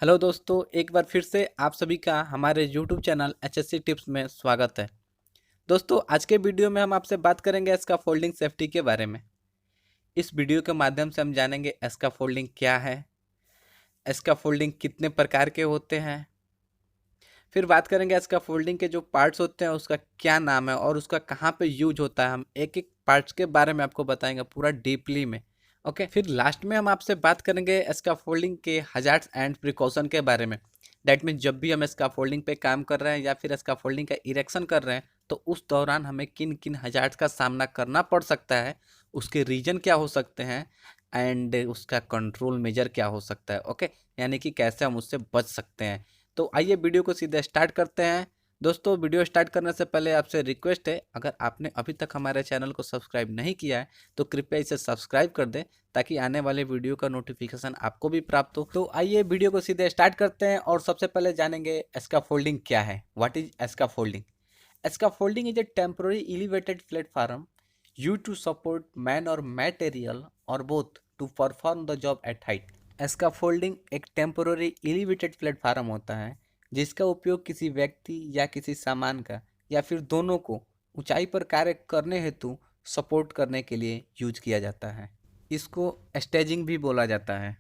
Hello दोस्तों, एक बार फिर से आप सभी का हमारे यूट्यूब चैनल एचएससी टिप्स में स्वागत है। दोस्तों, आज के वीडियो में हम आपसे बात करेंगे इसका फोल्डिंग सेफ्टी के बारे में। इस वीडियो के माध्यम से हम जानेंगे इसका फोल्डिंग क्या है, इसका फोल्डिंग कितने प्रकार के होते हैं, फिर बात करेंगे इसका फोल्डिंग के जो पार्ट्स होते हैं उसका क्या नाम है और उसका कहाँ पे यूज होता है। हम एक एक पार्ट्स के बारे में आपको बताएंगे पूरा डीपली में। ओके, फिर लास्ट में हम आपसे बात करेंगे इसका फोल्डिंग के हजार्ड्स एंड प्रिकॉशन के बारे में। दैट मीन्स जब भी हम इसका फोल्डिंग पे काम कर रहे हैं या फिर इसका फोल्डिंग का इरेक्शन कर रहे हैं तो उस दौरान हमें किन किन हजार्ड्स का सामना करना पड़ सकता है, उसके रीजन क्या हो सकते हैं एंड उसका कंट्रोल मेजर क्या हो सकता है। ओके, यानी कि कैसे हम उससे बच सकते हैं। तो आइए वीडियो को सीधे स्टार्ट करते हैं। दोस्तों, वीडियो स्टार्ट करने से पहले आपसे रिक्वेस्ट है, अगर आपने अभी तक हमारे चैनल को सब्सक्राइब नहीं किया है तो कृपया इसे सब्सक्राइब कर दें ताकि आने वाले वीडियो का नोटिफिकेशन आपको भी प्राप्त हो। तो आइए वीडियो को सीधे स्टार्ट करते हैं और सबसे पहले जानेंगे स्कैफोल्डिंग क्या है। What is scaffolding? Scaffolding is a temporary elevated platform used to support man or material or both to perform the job at height. Scaffolding एक टेम्पोररी एलिवेटेड प्लेटफार्म होता है जिसका उपयोग किसी व्यक्ति या किसी सामान का या फिर दोनों को ऊंचाई पर कार्य करने हेतु सपोर्ट करने के लिए यूज किया जाता है। इसको स्टेजिंग भी बोला जाता है।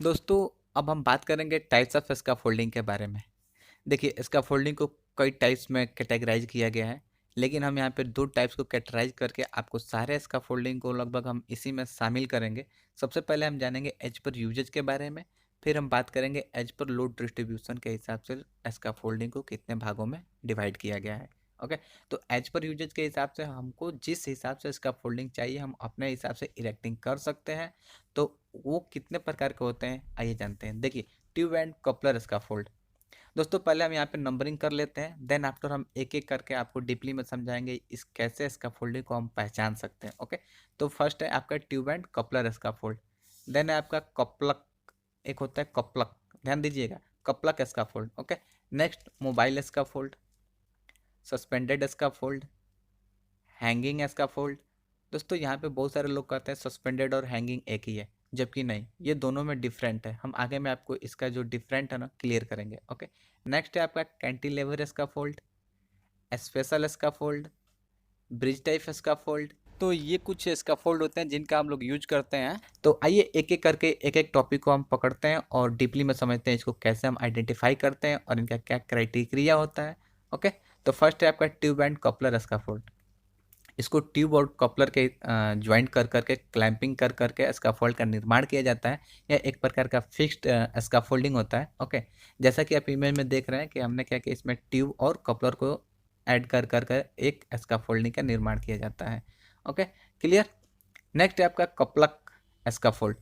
दोस्तों, अब हम बात करेंगे टाइप्स ऑफ स्कैफोल्डिंग के बारे में। देखिए, स्कैफोल्डिंग को कई टाइप्स में कैटेगराइज किया गया है, लेकिन हम यहाँ पे दो टाइप्स को कैटेगराइज करके आपको सारे स्कैफोल्डिंग को लगभग हम इसी में शामिल करेंगे। सबसे पहले हम जानेंगे एज पर यूजेज के बारे में, फिर हम बात करेंगे एज पर लोड डिस्ट्रीब्यूशन के हिसाब से स्कैफोल्डिंग को कितने भागों में डिवाइड किया गया है। ओके, तो एज पर यूजेज के हिसाब से हमको जिस हिसाब से स्कैफोल्डिंग चाहिए हम अपने हिसाब से इरेक्टिंग कर सकते हैं। तो वो कितने प्रकार के होते हैं आइए जानते हैं। देखिए, ट्यूब एंड कपलर स्कैफोल्ड। दोस्तों, पहले हम यहाँ पे नंबरिंग कर लेते हैं, देन आफ्टर हम एक एक करके आपको डीपली में समझाएंगे इस कैसे स्कैफोल्डिंग को हम पहचान सकते हैं। ओके, तो फर्स्ट है आपका tube and coupler scaffold, then है आपका कपलक, एक होता है कपलक, ध्यान दीजिएगा, cuplock scaffold. Okay, next mobile scaffold, suspended scaffold, hanging scaffold. दोस्तों, यहाँ पे बहुत सारे लोग कहते हैं सस्पेंडेड और हैंगिंग एक ही है, जबकि नहीं, ये दोनों में डिफरेंट है। हम आगे में आपको इसका जो डिफरेंट है ना क्लियर करेंगे। ओके, नेक्स्ट है आपका cantilever scaffold, special scaffold, bridge type scaffold. तो ये कुछ स्कैफोल्ड होते हैं जिनका हम लोग यूज करते हैं। तो आइए एक एक करके एक एक टॉपिक को हम पकड़ते हैं और डीपली में समझते हैं इसको कैसे हम आइडेंटिफाई करते हैं और इनका क्या क्राइटेरिया होता है। ओके, तो फर्स्ट है आपका ट्यूब एंड कपलर स्कैफोल्ड। इसको ट्यूब और कपलर के ज्वाइंट कर करके क्लैंपिंग कर करके स्कैफोल्ड का निर्माण किया जाता है। यह एक प्रकार का फिक्स्ड स्कैफोल्डिंग होता है। ओके, जैसा कि आप इमेज में देख रहे हैं कि हमने क्या किया, इसमें ट्यूब और कपलर को ऐड कर करके एक स्कैफोल्डिंग का निर्माण किया जाता है। Okay, clear. नेक्स्ट है आपका कपलक स्कैफोल्ड।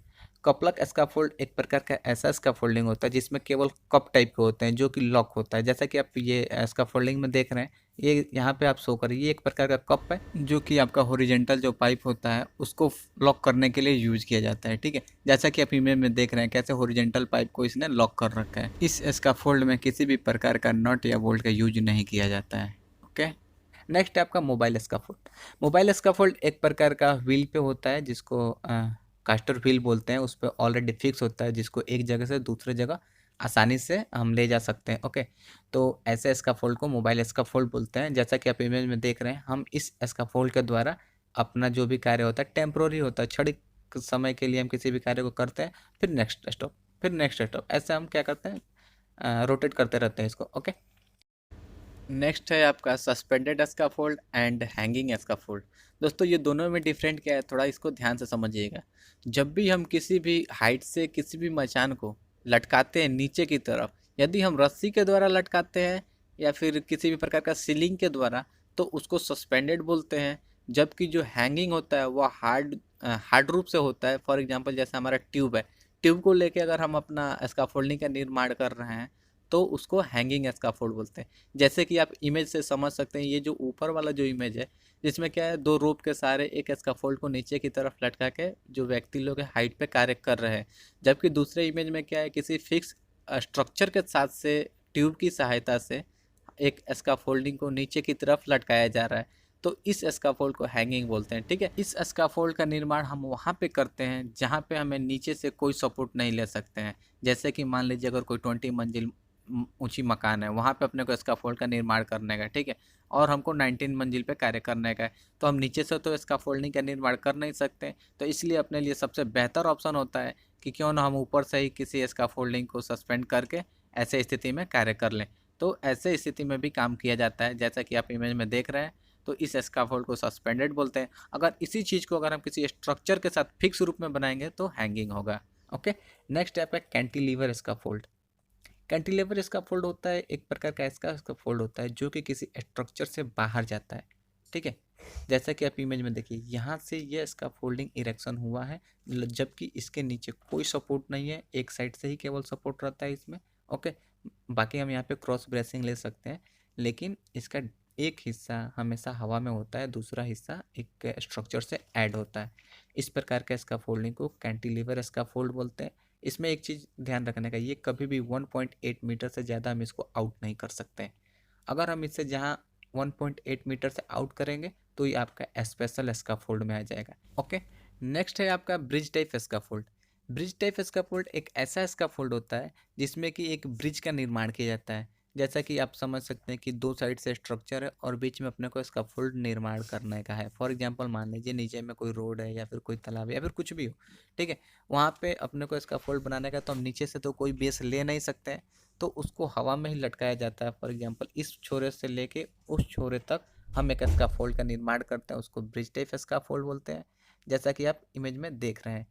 कपलक स्कैफोल्ड एक प्रकार का ऐसा स्कैफोल्डिंग होता है जिसमें केवल कप टाइप के होते हैं जो कि लॉक होता है। जैसा कि आप ये स्कैफोल्डिंग में देख रहे हैं, ये यहाँ पे आप शो करिए, ये एक प्रकार का कप है जो कि आपका हॉरिजॉन्टल जो पाइप होता है उसको लॉक करने के लिए यूज किया जाता है। ठीक है, जैसा कि आप इमेज में देख रहे हैं कैसे हॉरिजॉन्टल पाइप को इसने लॉक कर रखा है। इस स्कैफोल्ड में किसी भी प्रकार का नट या बोल्ट का यूज नहीं किया जाता है। ओके, नेक्स्ट है आपका मोबाइल स्कैफोल्ड। मोबाइल स्कैफोल्ड एक प्रकार का व्हील पे होता है जिसको कास्टर व्हील बोलते हैं। उस पर ऑलरेडी फिक्स होता है जिसको एक जगह से दूसरे जगह आसानी से हम ले जा सकते हैं। ओके, तो ऐसे स्कैफोल्ड को मोबाइल स्कैफोल्ड बोलते हैं। जैसा कि आप इमेज में देख रहे हैं, हम इस स्कैफोल्ड के द्वारा अपना जो भी कार्य होता है टेम्प्रोरी होता है, क्षणिक समय के लिए हम किसी भी कार्य को करते हैं, फिर नेक्स्ट स्टॉप, फिर नेक्स्ट स्टॉप, ऐसे हम क्या करते हैं, रोटेट करते रहते हैं इसको। ओके, नेक्स्ट है आपका suspended scaffold and hanging scaffold. दोस्तों, ये दोनों में डिफरेंट क्या है, थोड़ा इसको ध्यान से समझिएगा। जब भी हम किसी भी हाइट से किसी भी मचान को लटकाते हैं नीचे की तरफ, यदि हम रस्सी के द्वारा लटकाते हैं या फिर किसी भी प्रकार का सीलिंग के द्वारा, तो उसको सस्पेंडेड बोलते हैं। जबकि जो हैंगिंग होता है वह हार्ड रूप से होता है। फॉर एग्जाम्पल, जैसे हमारा ट्यूब है, ट्यूब को लेके अगर हम अपना स्कैफोल्डिंग का निर्माण कर रहे हैं तो उसको हैंगिंग स्कैफोल्ड बोलते हैं। जैसे कि आप इमेज से समझ सकते हैं, ये जो ऊपर वाला जो इमेज है जिसमें क्या है, दो रोप के सहारे एक स्कैफोल्ड को नीचे की तरफ लटका के जो व्यक्ति लोग हाइट पे कार्य कर रहे हैं। जबकि दूसरे इमेज में क्या है, किसी फिक्स स्ट्रक्चर के साथ से ट्यूब की सहायता से एक स्कैफोल्डिंग को नीचे की तरफ लटकाया जा रहा है। तो इस स्कैफोल्ड को हैंगिंग बोलते हैं। ठीक है, इस स्कैफोल्ड का निर्माण हम वहाँ पे करते हैं जहाँ पे हमें नीचे से कोई सपोर्ट नहीं ले सकते हैं। जैसे कि मान लीजिए अगर कोई 20 मंजिल ऊंची मकान है, वहाँ पे अपने को स्कैफोल्ड का निर्माण करने का, ठीक है, और हमको 19 मंजिल पे कार्य करने का है, तो हम नीचे से तो स्कैफोल्डिंग का निर्माण कर नहीं सकते। तो इसलिए अपने लिए सबसे बेहतर ऑप्शन होता है कि क्यों ना हम ऊपर से ही किसी स्कैफोल्डिंग को सस्पेंड करके ऐसे स्थिति में कार्य कर लें। तो ऐसे स्थिति में भी काम किया जाता है, जैसा कि आप इमेज में देख रहे हैं। तो इस स्कैफोल्ड को सस्पेंडेड बोलते हैं। अगर इसी चीज़ को अगर हम किसी स्ट्रक्चर के साथ फिक्स रूप में बनाएंगे तो हैंगिंग होगा। ओके, नेक्स्ट स्टेप है कैंटिलीवर स्कैफोल्ड। कैंटिलीवर स्कैफोल्ड होता है एक प्रकार का ऐसा स्कैफोल्ड होता है जो कि किसी स्ट्रक्चर से बाहर जाता है। ठीक है, जैसा कि आप इमेज में देखिए, यहाँ से ये स्कैफोल्डिंग इरेक्शन हुआ है, जबकि इसके नीचे कोई सपोर्ट नहीं है, एक साइड से ही केवल सपोर्ट रहता है इसमें। ओके, बाकी हम यहाँ पे क्रॉस ब्रेसिंग ले सकते हैं, लेकिन इसका एक हिस्सा हमेशा हवा में होता है, दूसरा हिस्सा एक स्ट्रक्चर से ऐड होता है। इस प्रकार का स्कैफोल्डिंग को कैंटिलीवर स्कैफोल्ड बोलते हैं। इसमें एक चीज़ ध्यान रखने का, ये कभी भी 1.8 मीटर से ज़्यादा हम इसको आउट नहीं कर सकते हैं। अगर हम इससे जहाँ 1.8 मीटर से आउट करेंगे तो ये आपका स्पेशल स्कैफोल्ड में आ जाएगा। ओके, नेक्स्ट है आपका bridge type scaffold. Bridge type scaffold एक ऐसा स्कैफोल्ड होता है जिसमें कि एक ब्रिज का निर्माण किया जाता है। जैसा कि आप समझ सकते हैं कि दो साइड से स्ट्रक्चर है और बीच में अपने को स्कैफोल्ड निर्माण करने का है। फॉर एग्जांपल मान लीजिए नीचे में कोई रोड है या फिर कोई तालाब है या फिर कुछ भी हो, ठीक है, वहाँ पे अपने को स्कैफोल्ड बनाने का, तो हम नीचे से तो कोई बेस ले नहीं सकते हैं, तो उसको हवा में ही लटकाया जाता है। फॉर एग्जांपल इस छोरे से लेके उस छोरे तक हम एक स्कैफोल्ड का निर्माण करते हैं, उसको ब्रिज टाइप स्कैफोल्ड बोलते हैं, जैसा कि आप इमेज में देख रहे हैं।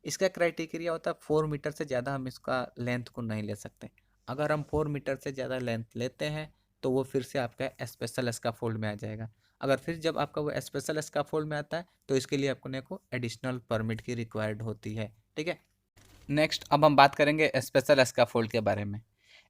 इसका क्राइटेरिया होता है 4 मीटर से ज़्यादा हम इसका लेंथ को नहीं ले सकते। अगर हम 4 मीटर से ज़्यादा लेंथ लेते हैं तो वो फिर से आपका स्पेशल स्कैफोल्ड में आ जाएगा। अगर फिर जब आपका वो स्पेशल स्कैफोल्ड में आता है तो इसके लिए अपने को एडिशनल परमिट की रिक्वायर्ड होती है। ठीक है, नेक्स्ट अब हम बात करेंगे स्पेशल स्कैफोल्ड के बारे में।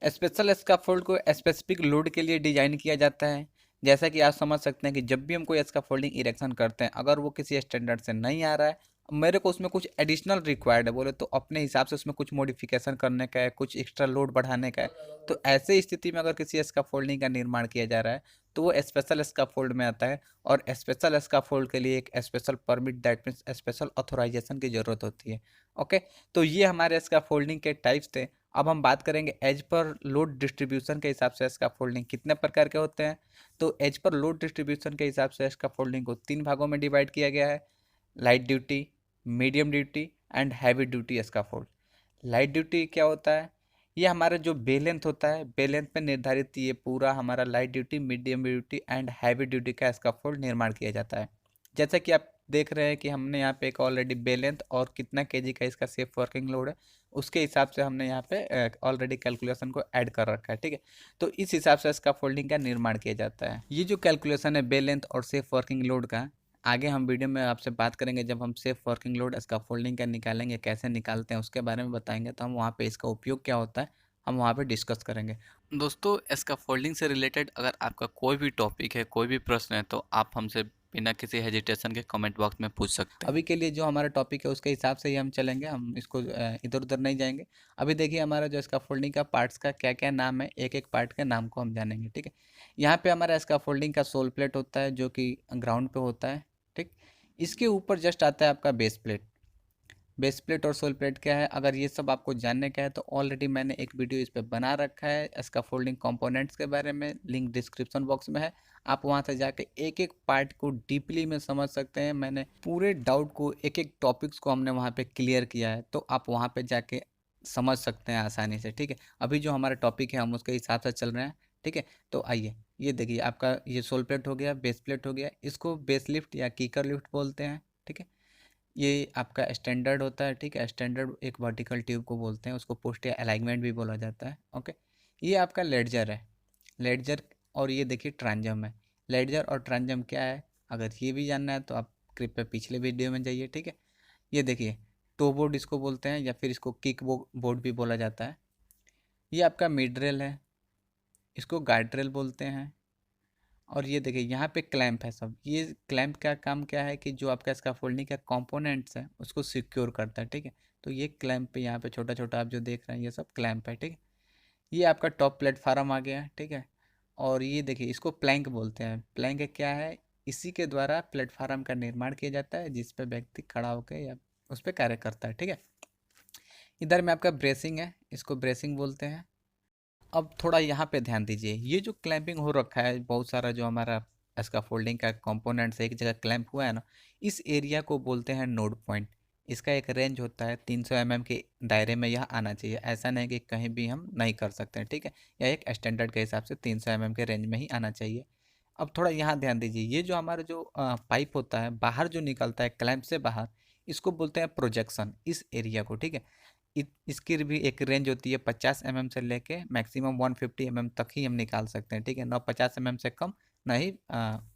स्पेशल स्कैफोल्ड को स्पेसिफिक लोड के लिए डिजाइन किया जाता है। जैसा कि आप समझ सकते हैं कि जब भी हम कोई स्कैफोल्डिंग इरेक्शन करते हैं, अगर वो किसी स्टैंडर्ड से नहीं आ रहा है, मेरे को उसमें कुछ एडिशनल रिक्वायर्ड है बोले तो अपने हिसाब से उसमें कुछ मॉडिफिकेशन करने का है, कुछ एक्स्ट्रा लोड बढ़ाने का है, तो ऐसे स्थिति में अगर किसी स्कैफोल्डिंग का निर्माण किया जा रहा है तो वो स्पेशल स्कैफोल्ड में आता है। और स्पेशल स्कैफोल्ड के लिए एक special permit, that means special authorization की ज़रूरत होती है। ओके, तो ये हमारे स्कैफोल्डिंग के टाइप्स थे। अब हम बात करेंगे एज पर लोड डिस्ट्रीब्यूशन के हिसाब से स्कैफोल्डिंग कितने प्रकार के होते हैं। तो एज पर लोड डिस्ट्रीब्यूशन के हिसाब से स्कैफोल्डिंग को 3 भागों में डिवाइड किया गया है: light duty, medium duty and heavy duty scaffold. Light duty क्या होता है? ये हमारा जो बे लेंथ होता है, बे लेंथ पे निर्धारित ये पूरा हमारा light duty, medium duty and heavy duty का स्कैफोल्ड निर्माण किया जाता है। जैसा कि आप देख रहे हैं कि हमने यहाँ पे एक ऑलरेडी बे लेंथ और कितना केजी का इसका सेफ वर्किंग लोड है, उसके हिसाब से हमने यहाँ पे ऑलरेडी कैलकुलेशन को ऐड कर रखा है। ठीक है, तो इस हिसाब से स्कैफोल्डिंग का निर्माण किया जाता है। ये जो कैलकुलेशन है बे लेंथ और सेफ वर्किंग लोड का, आगे हम वीडियो में आपसे बात करेंगे। जब हम सेफ वर्किंग लोड स्कैफोल्डिंग का निकालेंगे, कैसे निकालते हैं उसके बारे में बताएंगे, तो हम वहाँ पे इसका उपयोग क्या होता है हम वहाँ पे डिस्कस करेंगे। दोस्तों, स्कैफोल्डिंग से रिलेटेड अगर आपका कोई भी टॉपिक है, कोई भी प्रश्न है, तो आप हमसे बिना किसी हेजिटेशन के कमेंट बॉक्स में पूछ सकते हैं। अभी के लिए जो हमारा टॉपिक है उसके हिसाब से ही हम चलेंगे, हम इसको इधर उधर नहीं जाएंगे। अभी देखिए हमारा जो स्कैफोल्डिंग का पार्ट्स का क्या क्या नाम है, एक एक पार्ट के नाम को हम जानेंगे। ठीक है, यहाँ पे हमारा स्कैफोल्डिंग का सोल प्लेट होता है जो कि ग्राउंड पे होता है। ठीक, इसके ऊपर जस्ट आता है आपका बेस प्लेट। बेस प्लेट और सोल प्लेट क्या है, अगर ये सब आपको जानने का है तो ऑलरेडी मैंने एक वीडियो इस पर बना रखा है स्कैफोल्डिंग कंपोनेंट्स के बारे में, लिंक डिस्क्रिप्शन बॉक्स में है। आप वहाँ से जाके एक एक पार्ट को डीपली में समझ सकते हैं। मैंने पूरे डाउट को, एक एक टॉपिक्स को हमने वहाँ पे क्लियर किया है, तो आप वहाँ पे जाके समझ सकते हैं आसानी से। ठीक है, अभी जो हमारा टॉपिक है हम उसके हिसाब से चल रहे हैं। ठीक है, तो आइए, ये देखिए आपका ये सोल प्लेट हो गया, बेस प्लेट हो गया, इसको बेस लिफ्ट या कीकर लिफ्ट बोलते हैं। ठीक है, ये आपका स्टैंडर्ड होता है। ठीक है, स्टैंडर्ड एक वर्टिकल ट्यूब को बोलते हैं, उसको पोस्ट या अलाइनमेंट भी बोला जाता है। ओके, ये आपका लेडजर है, लेडजर। और ये देखिए ट्रांजम है। लेडजर और ट्रांजम क्या है, अगर ये भी जानना है तो आप कृपया पिछले वीडियो में जाइए। ठीक है, ये देखिए टो बोर्ड इसको बोलते हैं या फिर इसको किक बोर्ड भी बोला जाता है। ये आपका मिड रेल है, इसको गार्ड रेल बोलते हैं। और ये देखिए यहाँ पे क्लैंप है सब। ये क्लैंप का काम क्या है कि जो आपका स्कैफोल्डिंग का कंपोनेंट्स है उसको सिक्योर करता है। ठीक है, तो ये क्लैंप पे यहाँ पे छोटा छोटा आप जो देख रहे हैं ये सब क्लैंप है। ठीक है, ये आपका टॉप प्लेटफार्म आ गया। ठीक है, और ये देखिए इसको प्लैंक बोलते हैं। प्लैंक क्या है, इसी के द्वारा प्लेटफार्म का निर्माण किया जाता है जिस पर व्यक्ति खड़ा होकर या उस पर कार्य करता है। ठीक है, इधर में आपका ब्रेसिंग है, इसको ब्रेसिंग बोलते हैं। अब थोड़ा यहाँ पे ध्यान दीजिए, ये जो क्लैंपिंग हो रखा है, बहुत सारा जो हमारा इसका फोल्डिंग का कंपोनेंट्स एक जगह क्लैंप हुआ है ना, इस एरिया को बोलते हैं नोड पॉइंट। इसका एक रेंज होता है 300 mm के दायरे में यह आना चाहिए, ऐसा नहीं कि कहीं भी हम नहीं कर सकते हैं। ठीक है, यह एक स्टैंडर्ड के हिसाब से 300 mm के रेंज में ही आना चाहिए। अब थोड़ा यहाँ ध्यान दीजिए, ये जो हमारा जो पाइप होता है बाहर जो निकलता है क्लैंप से बाहर, इसको बोलते हैं प्रोजेक्शन, इस एरिया को। ठीक है, इसकी भी एक रेंज होती है 50 mm से लेके मैक्सिमम 150 mm तक ही हम निकाल सकते हैं। ठीक है, ना 50 mm से कम, ना ही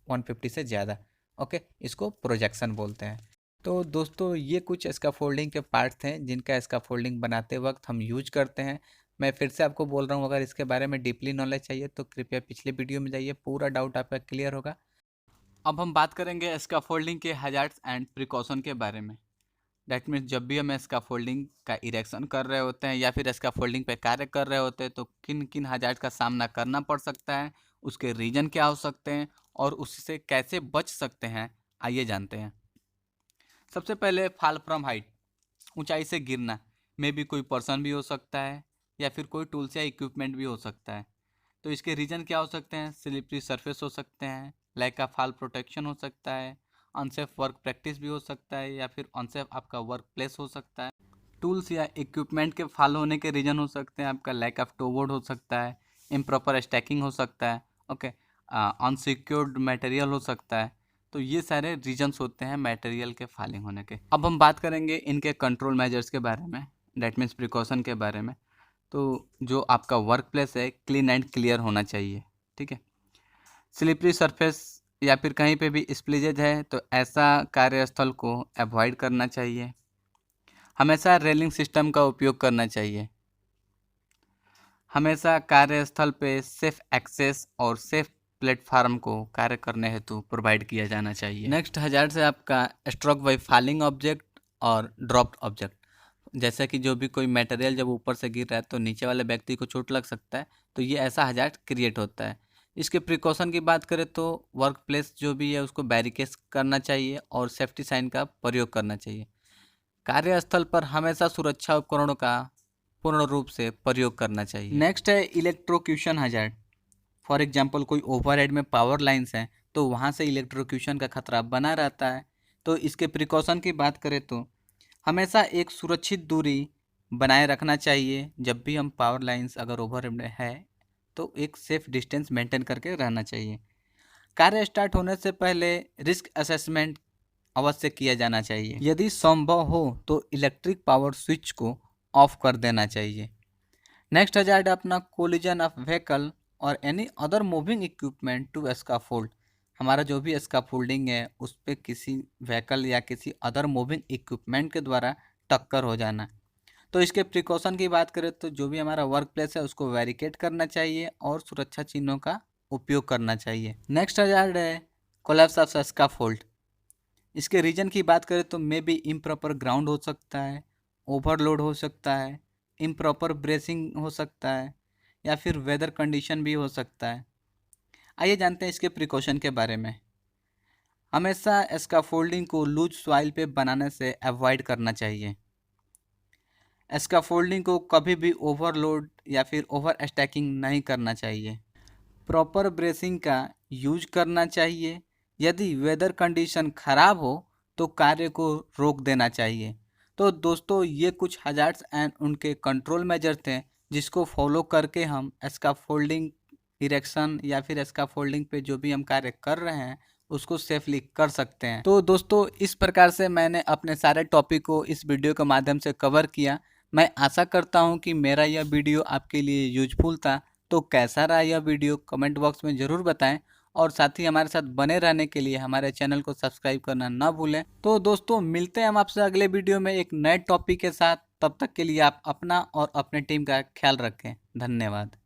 150 से ज़्यादा। ओके, इसको प्रोजेक्शन बोलते हैं। तो दोस्तों ये कुछ स्कैफोल्डिंग के पार्ट्स हैं जिनका स्कैफोल्डिंग बनाते वक्त हम यूज करते हैं। मैं फिर से आपको बोल रहा हूँ, अगर इसके बारे में डीपली नॉलेज चाहिए तो कृपया पिछले वीडियो में जाइए, पूरा डाउट आपका क्लियर होगा। अब हम बात करेंगे स्कैफोल्डिंग के हैजार्ड्स एंड प्रिकॉशन के बारे में। दैट मीन्स जब भी हम स्कैफोल्डिंग का इरेक्शन कर रहे होते हैं या फिर स्कैफोल्डिंग पे कार्य कर रहे होते हैं तो किन किन हैजार्ड का सामना करना पड़ सकता है, उसके रीजन क्या हो सकते हैं और उससे कैसे बच सकते हैं, आइए जानते हैं। सबसे पहले फॉल फ्रॉम हाइट, ऊंचाई से गिरना। में भी कोई पर्सन भी हो सकता है या फिर कोई टूल्स या इक्विपमेंट भी हो सकता है। तो इसके रीजन क्या हो सकते हैं? स्लिपरी सरफेस हो सकते हैं, लैक ऑफ फॉल प्रोटेक्शन हो सकता है, अनसेफ वर्क प्रैक्टिस भी हो सकता है या फिर अनसेफ आपका वर्क प्लेस हो सकता है। टूल्स या इक्विपमेंट के फॉल होने के रीजन हो सकते हैं आपका लैक ऑफ टोवर्ड हो सकता है, इम्प्रॉपर स्टैकिंग हो सकता है, ओके, अनसिक्योर्ड मटेरियल हो सकता है। तो ये सारे रीजन्स होते हैं मटेरियल के फॉलिंग होने के। अब हम बात करेंगे इनके कंट्रोल मेजर्स के बारे में, डैट मीन्स प्रिकॉशन के बारे में। तो जो आपका वर्क प्लेस है क्लीन एंड क्लियर होना चाहिए। ठीक है, स्लिपरी सरफेस या फिर कहीं पे भी स्प्लिजेज है तो ऐसा कार्यस्थल को अवॉइड करना चाहिए। हमेशा रेलिंग सिस्टम का उपयोग करना चाहिए। हमेशा कार्यस्थल पे सेफ एक्सेस और सेफ प्लेटफार्म को कार्य करने हेतु प्रोवाइड किया जाना चाहिए। नेक्स्ट हजार्ड से आपका स्ट्रोक बाई फॉलिंग ऑब्जेक्ट और ड्रॉप्ड ऑब्जेक्ट। जैसे कि जो भी कोई मटेरियल जब ऊपर से गिर रहा है तो नीचे वाले व्यक्ति को चोट लग सकता है, तो ये ऐसा हजार्ड क्रिएट होता है। इसके प्रिकॉशन की बात करें तो वर्क प्लेस जो भी है उसको बैरिकेड करना चाहिए और सेफ्टी साइन का प्रयोग करना चाहिए। कार्यस्थल पर हमेशा सुरक्षा उपकरणों का पूर्ण रूप से प्रयोग करना चाहिए। नेक्स्ट है इलेक्ट्रोक्यूशन हजार्ड। फॉर एग्जाम्पल कोई ओवरहेड में पावर लाइन्स हैं तो वहाँ से इलेक्ट्रोक्यूशन का खतरा बना रहता है। तो इसके प्रिकॉशन की बात करें तो हमेशा एक सुरक्षित दूरी बनाए रखना चाहिए। जब भी हम पावर लाइन्स अगर ओवरहेड में है तो एक सेफ डिस्टेंस मेंटेन करके रहना चाहिए। कार्य स्टार्ट होने से पहले रिस्क असेसमेंट अवश्य किया जाना चाहिए। यदि संभव हो तो इलेक्ट्रिक पावर स्विच को ऑफ कर देना चाहिए। नेक्स्ट हजार्ड अपना कोलिजन ऑफ व्हीकल और any other moving equipment to scaffold. हमारा जो भी स्कैफोल्डिंग है उस पर किसी व्हीकल या किसी अदर मूविंग इक्विपमेंट के द्वारा टक्कर हो जाना। तो इसके प्रिकॉशन की बात करें तो जो भी हमारा वर्क प्लेस है उसको बैरिकेड करना चाहिए और सुरक्षा चिन्हों का उपयोग करना चाहिए। नेक्स्ट हजार्ड है कोलैप्स ऑफ स्कैफोल्ड। इसके रीजन की बात करें तो मे बी इम्प्रॉपर ग्राउंड हो सकता है, ओवरलोड हो सकता है, इम्प्रॉपर ब्रेसिंग हो सकता है या फिर वेदर कंडीशन भी हो सकता है। आइए जानते हैं इसके प्रिकॉशन के बारे में। हमेशा स्कैफोल्डिंग को लूज सॉइल पे बनाने से अवॉइड करना चाहिए। स्कैफोल्डिंग को कभी भी ओवरलोड या फिर ओवर स्टैकिंग नहीं करना चाहिए। प्रॉपर ब्रेसिंग का यूज करना चाहिए। यदि वेदर कंडीशन ख़राब हो तो कार्य को रोक देना चाहिए। तो दोस्तों ये कुछ हजार्ड्स एंड उनके कंट्रोल मेजर थे जिसको फॉलो करके हम स्कैफोल्डिंग इरेक्शन या फिर स्कैफोल्डिंग पे जो भी हम कार्य कर रहे हैं उसको सेफली कर सकते हैं। तो दोस्तों इस प्रकार से मैंने अपने सारे टॉपिक को इस वीडियो के माध्यम से कवर किया। मैं आशा करता हूँ कि मेरा यह वीडियो आपके लिए यूजफुल था। तो कैसा रहा यह वीडियो कमेंट बॉक्स में ज़रूर बताएं और साथ ही हमारे साथ बने रहने के लिए हमारे चैनल को सब्सक्राइब करना ना भूलें। तो दोस्तों मिलते हैं हम आपसे अगले वीडियो में एक नए टॉपिक के साथ। तब तक के लिए आप अपना और अपने टीम का ख्याल रखें। धन्यवाद।